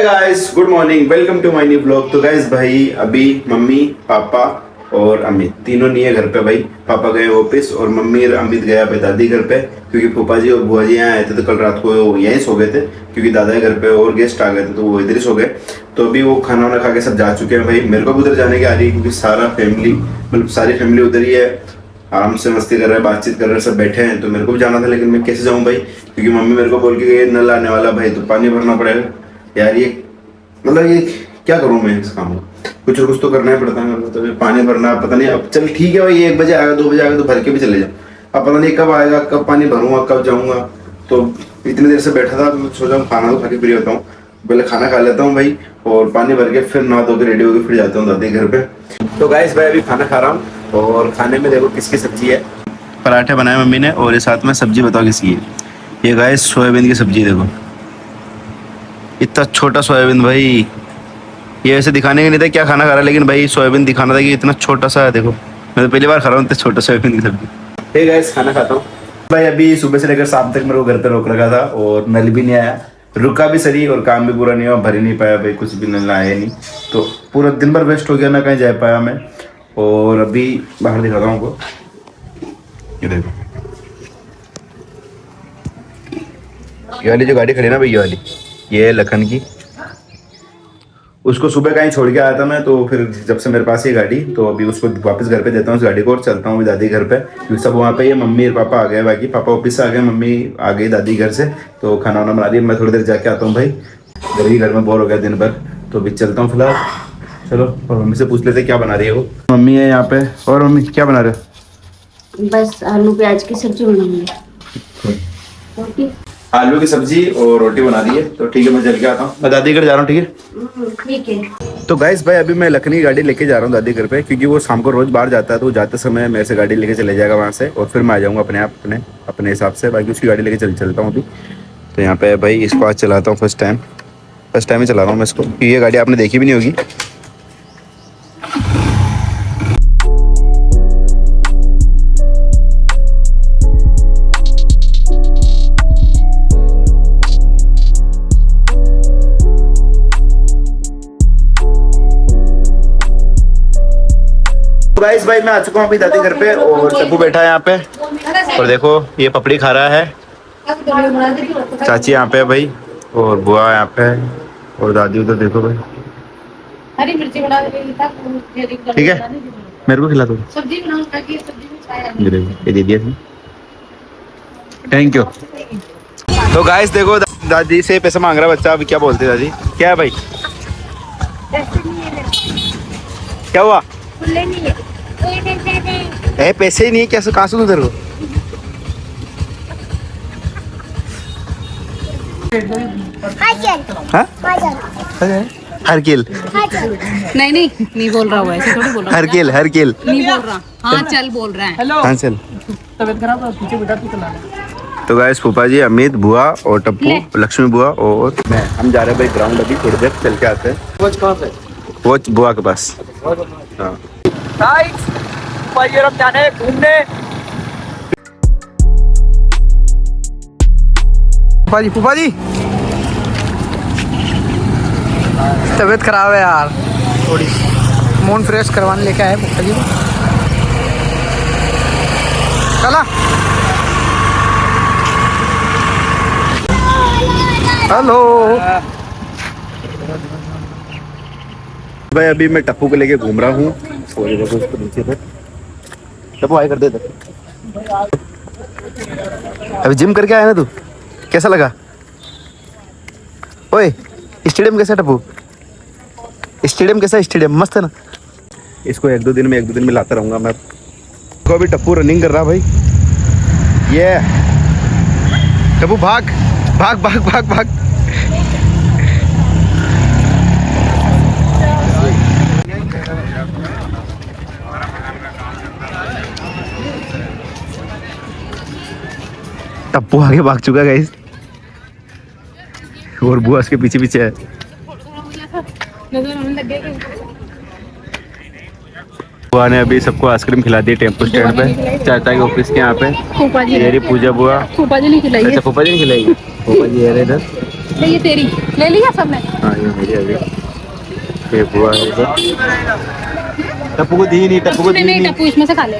Guys, good morning, welcome to my new blog. तो guys भाई अभी मम्मी पापा और अमित तीनों नहीं है घर पे। भाई पापा गए ऑफिस और मम्मी और अमित गया पे दादी घर पे, क्योंकि फूफा जी और बुआ जी यहाँ आए थे। तो कल रात को वो यहीं सो गए थे, क्योंकि दादा के घर पे और गेस्ट आ गए थे तो वो इधर ही सो गए। तो अभी वो खाना वाना खा के सब जा चुके हैं। भाई मेरे को भी उधर जाने की आ रही है, क्योंकि सारा फैमिली मतलब सारी फैमिली उधर ही है, आराम से मस्ती कर रहे हैं, बातचीत कर रहे हैं, सब बैठे हैं। तो मेरे को भी जाना था, लेकिन मैं कैसे जाऊँ भाई, क्योंकि मम्मी मेरे को बोल के गई नल आने वाला भाई, तो पानी भरना पड़ेगा यार। ये मतलब ये क्या करूँ मैं इस काम को, कुछ और कुछ तो करना ही पड़ता है मेरे को। तो ये पानी भरना पता नहीं, अब चल ठीक है भाई, 1 बजे आएगा 2 बजे आएगा तो भर के भी चले जाओ। अब पता नहीं कब आएगा, कब पानी भरूंगा, कब जाऊंगा। तो इतनी देर से बैठा था, मैं सोचा खाना तो खा के फ्री होता हूँ, पहले खाना खा लेता हूँ भाई, और पानी भर के फिर नहा धो के रेडी होकर फिर जाता हूँ दादी घर पे। तो गाइस भाई अभी खाना खा रहा हूँ, और खाने में देखो किसकी सब्जी है। पराठे बनाए मम्मी ने, और ये साथ में सब्जी बताओ किसकी है। ये गाइस सोयाबीन की सब्जी देखो, इतना छोटा सोयाबीन भाई। ये ऐसे दिखाने के नहीं था क्या खाना खा रहा है, लेकिन भाई सोयाबीन दिखाना था कि इतना छोटा सा है। देखो मैं तो पहली बार खा रहा हूँ इतना छोटा सोयाबीन की सब्जी। ठीक है खाना खाता हूँ भाई। अभी सुबह से लेकर शाम तक मेरे को घर पे रोक रखा था, और नल भी नहीं आया, रुका भी सही और काम भी पूरा नहीं हुआ, भर ही नहीं पाया भाई, कुछ भी नल आया नहीं। तो पूरा दिन भर वेस्ट हो गया, ना कहीं जा पाया मैं। और अभी बाहर दिखाता हूँ आपको, ये देखो ये वाली जो गाड़ी खड़ी ना भाई, ये वाली ये है लखन की। उसको सुबह कहीं छोड़ के आया था मैं, तो फिर जब से मेरे पास ये गाड़ी, तो अभी उसको वापस घर पे देता हूँ इस गाड़ी को, और चलता हूँ दादी घर पे, क्योंकि सब वहाँ पे ही है। मम्मी और पापा आ गए, बाकी पापा ऑफिस से आ गए, मम्मी आ गई दादी घर से, तो खाना वाना बना रही है। मैं थोड़ी देर जाके आता हूँ भाई, घर में बोर हो गया दिन भर, तो अभी चलता हूँ फिलहाल। चलो और मम्मी से पूछ लेते क्या बना रही है वो। मम्मी है यहाँ पे। और मम्मी क्या बना रहे हो? बस आलू प्याज की सब्जी बनाऊंगी। आलू की सब्जी और रोटी बना दी है। तो ठीक है मैं चल के आता हूँ, मैं दादी घर जा रहा हूँ। ठीक है ठीक है। तो गाइस भाई अभी मैं लखनी की गाड़ी लेके जा रहा हूँ दादी घर पे, क्योंकि वो शाम को रोज बाहर जाता है, तो जाते समय मेरे से गाड़ी लेके चले जाएगा वहाँ से, और फिर मैं आ जाऊँगा अपने आप अपने हिसाब से। बाकी उसकी गाड़ी लेके चलता हूँ अभी। तो यहाँ पे भाई इसको आज चलाता हूँ, फर्स्ट टाइम ही चला रहा हूँ मैं इसको, क्योंकि ये गाड़ी आपने देखी भी नहीं होगी। गाइस भाई मैं आ चुका हूँ अभी दादी घर पे, और टप्पू बैठा है यहाँ पे, और देखो ये पपड़ी खा रहा है। चाची यहाँ पे है भाई, और बुआ यहाँ पे है, और दादी उधर देखो भाई। हरी मिर्ची बना दे। ठीक है मेरे को खिला दो सब्जी बनाओ ताकि सब्जी में छाया। ये दे दिया, थैंक यू। तो गाइस देखो दादी से पैसा मांग रहा है बच्चा। अभी क्या बोलते हैं दादी, क्या है भाई, क्या हुआ? पैसे ही नहीं है, कैसे कहाँ से उधर को? हरकिल नहीं बोल रहा हूँ ऐसे थोड़ी बोल रहा। हरकिल नहीं बोल रहा। हाँ चल बोल रहा है। हाँ चल। तबीयत खराब है पीछे बेटा तू चला। तो गाइस फूफा जी, अमित, बुआ और टप्पू, लक्ष्मी बुआ और मैं, हम जा रहे हैं भाई ग्राउंड। अभी थोड़ी देर चल के आते हैं। वो बुआ के पास। हाँ जाने घूमने। फूफा जी तबीयत खराब है यार, थोड़ी मूड फ्रेश करवाने लेके आए फूफा जी। चला हेलो भाई अभी मैं टप्पू को लेके घूम रहा हूँ, और ये देखो उसको नीचे पर टप्पू आए कर दे। अभी जिम करके आया ना तू, कैसा लगा? ओए स्टेडियम कैसा टप्पू? स्टेडियम कैसा? स्टेडियम मस्त है ना। इसको एक दो दिन में लाता रहूंगा मैं। तो अभी टप्पू रनिंग कर रहा भाई। ये टप्पू भाग भाग भाग भाग भाग। टप्पू आगे भाग चुका है गाइस, और बुआ उसके पीछे पीछे है। बुआ ने अभी सबको आइसक्रीम खिला दी टेम्पो स्टैंड पे, चाचा के ऑफिस के यहाँ पे। ये पूजा बुआ, फूफा जी नहीं खिलाई। अच्छा फूफा जी नहीं खिलाएगी, फूफा जी है इधर। ले ये तेरी ले लिया सबने। हाँ ये मेरी अभी ये बुआ है तो टप्पू को दी नहीं, टप्पू को दी नहीं नहीं। टप्पू इसमें से खा ले।